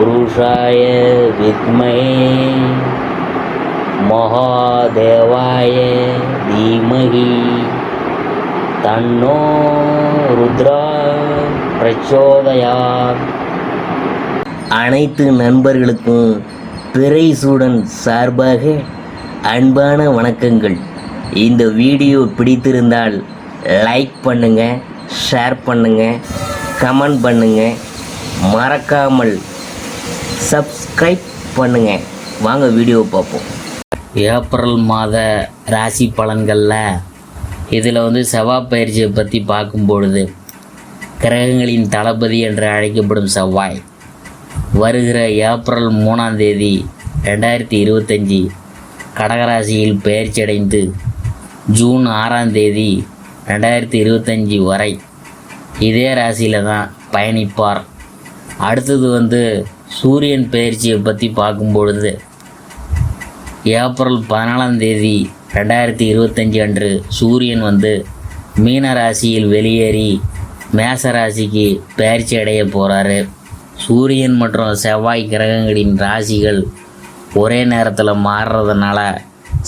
पुरुषाय विद्महे महादेवाय धीमहि तन्नो रुद्रा प्रचोदयात्. அனைத்து நண்பர்களுக்கும் பிறைசூடன் சார்பாக அன்பான வணக்கங்கள். இந்த வீடியோ பிடித்திருந்தால் லைக் பண்ணுங்கள், ஷேர் பண்ணுங்கள், கமெண்ட் பண்ணுங்கள், மறக்காமல் சப்ஸ்கிரைப் பண்ணுங்கள். வாங்க வீடியோ பார்ப்போம். ஏப்ரல் மாத ராசி பலன்களில் இதில் செவ்வாய் பயிற்சியை பற்றி பார்க்கும்பொழுது, கிரகங்களின் தளபதி என்று அழைக்கப்படும் செவ்வாய் வருகிற ஏப்ரல் 3ஆம் தேதி 2025 கடகராசியில் பெயர்ச்சியடைந்து ஜூன் 6ஆம் தேதி 2025 வரை இதே ராசியில் தான் பயணிப்பார். அடுத்தது சூரியன் பெயர்ச்சியை பற்றி பார்க்கும்பொழுது, ஏப்ரல் 14ஆம் தேதி 2025 அன்று சூரியன் மீன ராசியில் வெளியேறி மேச ராசிக்கு பெயர்ச்சி அடைய போகிறாரு. சூரியன் மற்றும் செவ்வாய் கிரகங்களின் ராசிகள் ஒரே நேரத்தில் மாறுறதுனால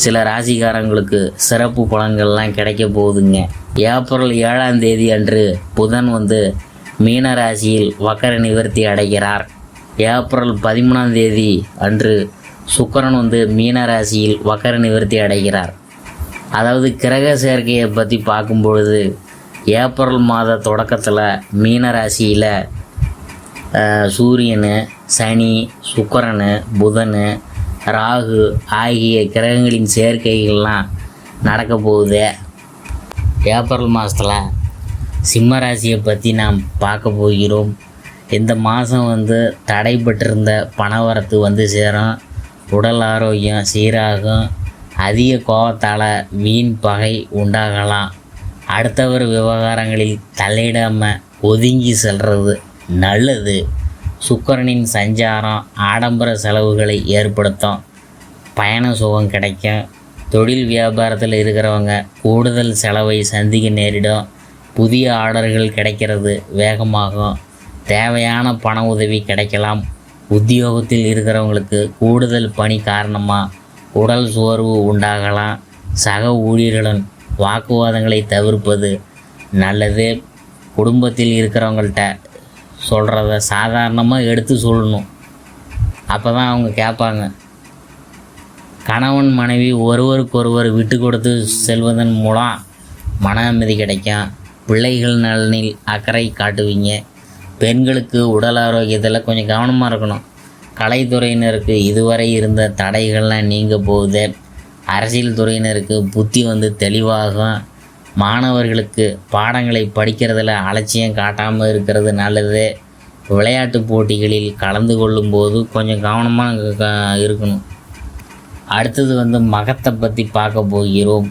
சில ராசிக்காரங்களுக்கு சிறப்பு பலன்கள்லாம் கிடைக்க போகுதுங்க. ஏப்ரல் 7ஆம் தேதி அன்று புதன் மீன ராசியில் வக்கர நிவர்த்தி அடைகிறார். ஏப்ரல் 13ஆம் தேதி அன்று சுக்கிரன் மீன ராசியில் வக்கர நிவர்த்தி அடைகிறார். அதாவது கிரக சேர்க்கையை பற்றி பார்க்கும்பொழுது, ஏப்ரல் மாத தொடக்கத்தில் மீன ராசியில் சூரியன், சனி, சுக்கிரன், புதன், ராகு ஆகிய கிரகங்களின் சேர்க்கைகள்லாம் நடக்க போகுது. ஏப்ரல் மாதத்தில் சிம்ம ராசியை பற்றி நாம் பார்க்க போகிறோம். இந்த மாதம் தடைபட்டிருந்த பணவரத்து சேரும். உடல் ஆரோக்கியம் சீராகும். அதிக கோபத்தால் வீண் பகை உண்டாகலாம். அடுத்தவர் விவகாரங்களில் தலையிடாமல் ஒதுங்கி செல்வது நல்லது. சுக்கிரனின் சஞ்சாரம் ஆடம்பர செலவுகளை ஏற்படுத்தும். பயண சுகம் கிடைக்கும். தொழில் வியாபாரத்தில் இருக்கிறவங்க கூடுதல் செலவை சந்திக்க நேரிடும். புதிய ஆர்டர்கள் கிடைக்கிறது வேகமாகும். தேவையான பண உதவி கிடைக்கலாம். உத்தியோகத்தில் இருக்கிறவங்களுக்கு கூடுதல் பணி காரணமாக உடல் சோர்வு உண்டாகலாம். சக ஊழியர்களுடன் வாக்குவாதங்களை தவிர்ப்பது நல்லது. குடும்பத்தில் இருக்கிறவங்கள்ட்ட சொல்கிறத சாதாரணமாக எடுத்து சொல்லணும். அப்போ தான் அவங்க கேட்பாங்க. கணவன் மனைவி ஒருவருக்கொருவர் விட்டு கொடுத்து செல்வதன் மூலம் மன அமைதி கிடைக்கும். பிள்ளைகள் நலனில் அக்கறை காட்டுவீங்க. பெண்களுக்கு உடல் ஆரோக்கியத்தில் கொஞ்சம் கவனமாக இருக்கணும். கலைத்துறையினருக்கு இதுவரை இருந்த தடைகள்லாம் நீங்க போகுது. அரசியல் துறையினருக்கு புத்தி தெளிவாகும். மாணவர்களுக்கு பாடங்களை படிக்கிறதுல அலட்சியம் காட்டாமல் இருக்கிறது நல்லது. விளையாட்டு போட்டிகளில் கலந்து கொள்ளும்போது கொஞ்சம் கவனமாக இருக்கணும். அடுத்தது மகத்தை பற்றி பார்க்க போகிறோம்.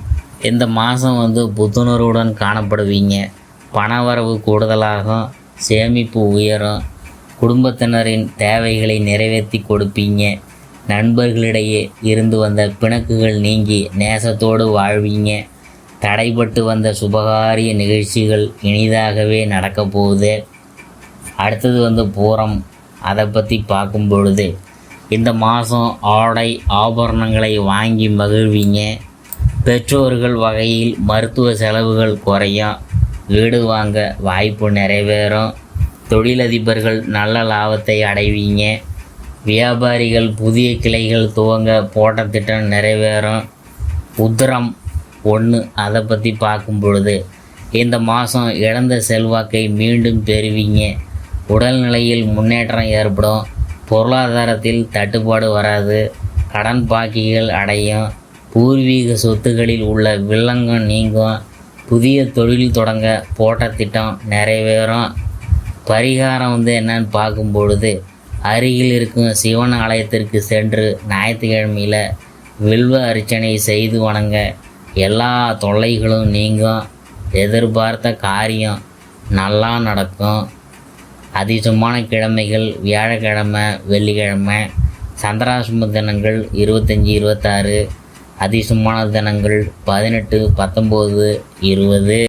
இந்த மாதம் புத்துணர்வுடன் காணப்படுவீங்க. பணவரவு கூடுதலாகும். சேமிப்பு உயரும். குடும்பத்தினரின் தேவைகளை நிறைவேற்றி கொடுப்பீங்க. நண்பர்களிடையே இருந்து வந்த பிணக்குகள் நீங்கி நேசத்தோடு வாழ்வீங்க. தடைபட்டு வந்த சுபகாரிய நிகழ்ச்சிகள் இனிதாகவே நடக்க போகுது. அடுத்தது பூரம். அதை பற்றி பார்க்கும் பொழுது, இந்த மாதம் ஆடை ஆபரணங்களை வாங்கி மகிழ்வீங்க. பெற்றோர்கள் வகையில் மருத்துவ செலவுகள் குறையும். வீடு வாங்க வாய்ப்பு நிறைவேறும். தொழிலதிபர்கள் நல்ல லாபத்தை அடைவீங்க. வியாபாரிகள் புதிய கிளைகள் துவங்க போட்ட திட்டம் நிறைவேறும். உத்திரம் 1. அதை பற்றி பார்க்கும் பொழுது, இந்த மாதம் இழந்த செல்வாக்கை மீண்டும் பெறுவீங்க. உடல்நிலையில் முன்னேற்றம் ஏற்படும். பொருளாதாரத்தில் தட்டுப்பாடு வராது. கடன் பாக்கிகள் அடையும். பூர்வீக சொத்துகளில் உள்ள வில்லங்கம் நீங்கும். புதிய தொழில் தொடங்க போட்ட திட்டம் நிறைவேறும். பரிகாரம் என்னன்னு பார்க்கும் பொழுது, அருகில் இருக்கும் சிவன் ஆலயத்திற்கு சென்று ஞாயிற்றுக்கிழமையில் வில்வ அர்ச்சனை செய்து வணங்க எல்லா தொல்லைகளும் நீங்கும். எதிர்பார்த்த காரியம் நல்லா நடக்கும். அதிர்ஷ்டமான கிழமைகள் வியாழக்கிழமை, வெள்ளிக்கிழமை. சந்திராஷ்டம தினங்கள் 25, 26. அதிர்ஷ்டமான தினங்கள் 18, 19, 20.